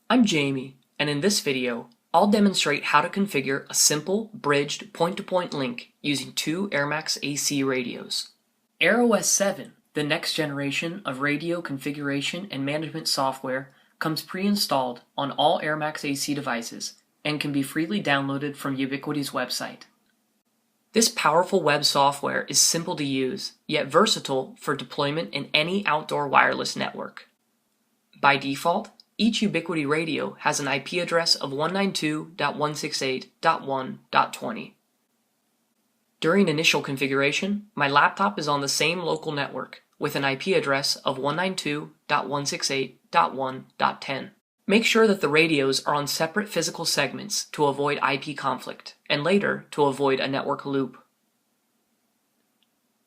I'm Jamie, and in this video, I'll demonstrate how to configure a simple, bridged point-to-point link using two airMAX AC radios. airOS 7, the next generation of radio configuration and management software, comes pre-installed on all airMAX AC devices and can be freely downloaded from Ubiquiti's website. This powerful web software is simple to use, yet versatile for deployment in any outdoor wireless network. By default, each Ubiquiti radio has an IP address of 192.168.1.20. During initial configuration, my laptop is on the same local network with an IP address of 192.168.1.10. Make sure that the radios are on separate physical segments to avoid IP conflict, and later to avoid a network loop.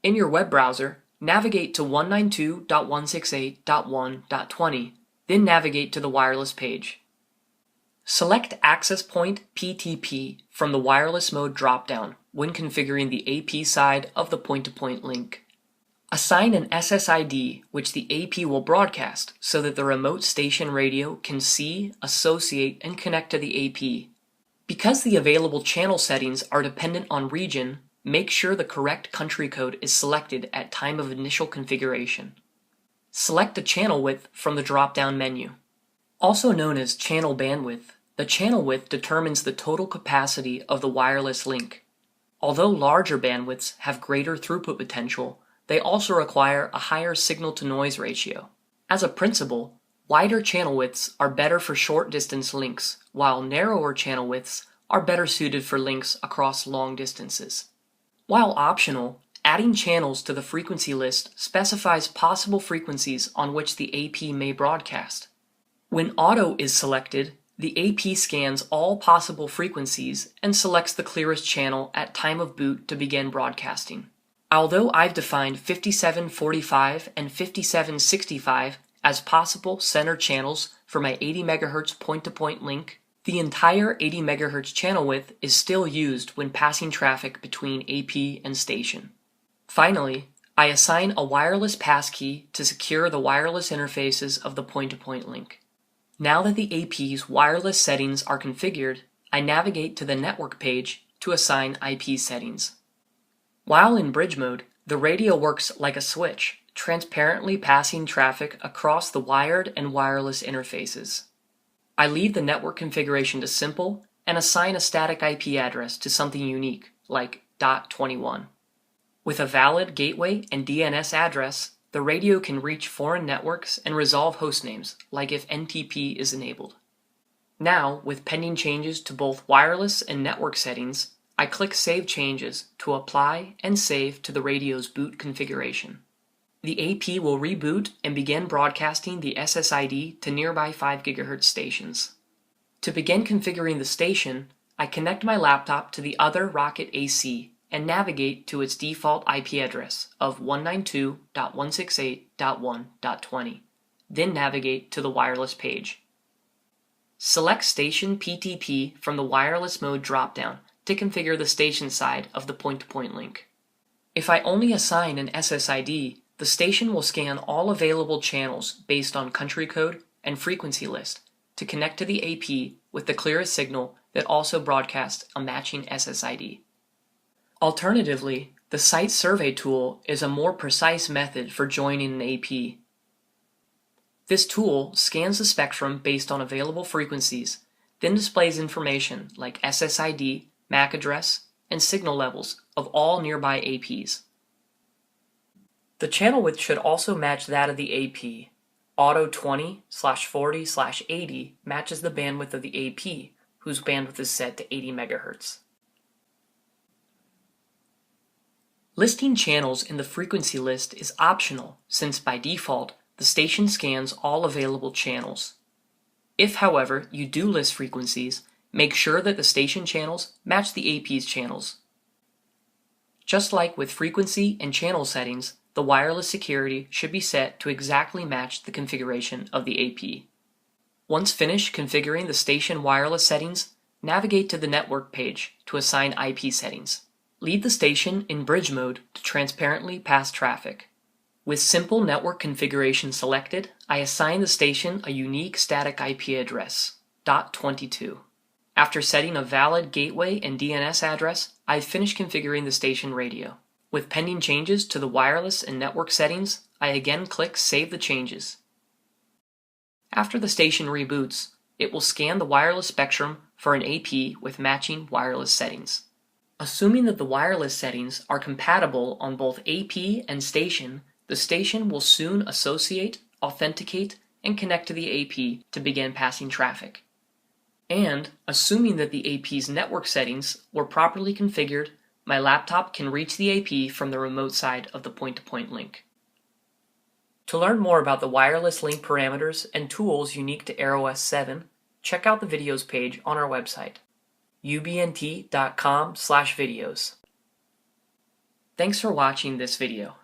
In your web browser, navigate to 192.168.1.20. Then navigate to the wireless page. Select Access Point PTP from the Wireless Mode dropdown when configuring the AP side of the point-to-point link. Assign an SSID which the AP will broadcast so that the remote station radio can see, associate, and connect to the AP. Because the available channel settings are dependent on region, make sure the correct country code is selected at time of initial configuration. Select the channel width from the drop-down menu. Also known as channel bandwidth, the channel width determines the total capacity of the wireless link. Although larger bandwidths have greater throughput potential, they also require a higher signal-to-noise ratio. As a principle, wider channel widths are better for short-distance links, while narrower channel widths are better suited for links across long distances. While optional, adding channels to the frequency list specifies possible frequencies on which the AP may broadcast. When Auto is selected, the AP scans all possible frequencies and selects the clearest channel at time of boot to begin broadcasting. Although I've defined 5745 and 5765 as possible center channels for my 80 MHz point-to-point link, the entire 80 MHz channel width is still used when passing traffic between AP and station. Finally, I assign a wireless passkey to secure the wireless interfaces of the point-to-point link. Now that the AP's wireless settings are configured, I navigate to the network page to assign IP settings. While in bridge mode, the radio works like a switch, transparently passing traffic across the wired and wireless interfaces. I leave the network configuration to simple and assign a static IP address to something unique, like .21. With a valid gateway and DNS address, the radio can reach foreign networks and resolve hostnames, like if NTP is enabled. Now, with pending changes to both wireless and network settings, I click Save Changes to apply and save to the radio's boot configuration. The AP will reboot and begin broadcasting the SSID to nearby 5 GHz stations. To begin configuring the station, I connect my laptop to the other Rocket AC and navigate to its default IP address of 192.168.1.20. Then navigate to the wireless page. Select Station PTP from the Wireless Mode dropdown to configure the station side of the point-to-point link. If I only assign an SSID, the station will scan all available channels based on country code and frequency list to connect to the AP with the clearest signal that also broadcasts a matching SSID. Alternatively, the site survey tool is a more precise method for joining an AP. This tool scans the spectrum based on available frequencies, then displays information like SSID, MAC address, and signal levels of all nearby APs. The channel width should also match that of the AP. Auto 20/40/80 matches the bandwidth of the AP, whose bandwidth is set to 80 MHz. Listing channels in the frequency list is optional since by default the station scans all available channels. If, however, you do list frequencies, make sure that the station channels match the AP's channels. Just like with frequency and channel settings, the wireless security should be set to exactly match the configuration of the AP. Once finished configuring the station wireless settings, navigate to the network page to assign IP settings. Leave the station in bridge mode to transparently pass traffic. With simple network configuration selected, I assign the station a unique static IP address, .22. After setting a valid gateway and DNS address, I finish configuring the station radio. With pending changes to the wireless and network settings, I again click Save the Changes. After the station reboots, it will scan the wireless spectrum for an AP with matching wireless settings. Assuming that the wireless settings are compatible on both AP and station, the station will soon associate, authenticate, and connect to the AP to begin passing traffic. And, assuming that the AP's network settings were properly configured, my laptop can reach the AP from the remote side of the point-to-point link. To learn more about the wireless link parameters and tools unique to airOS 7, check out the videos page on our website, ubnt.com/videos. Thanks for watching this video.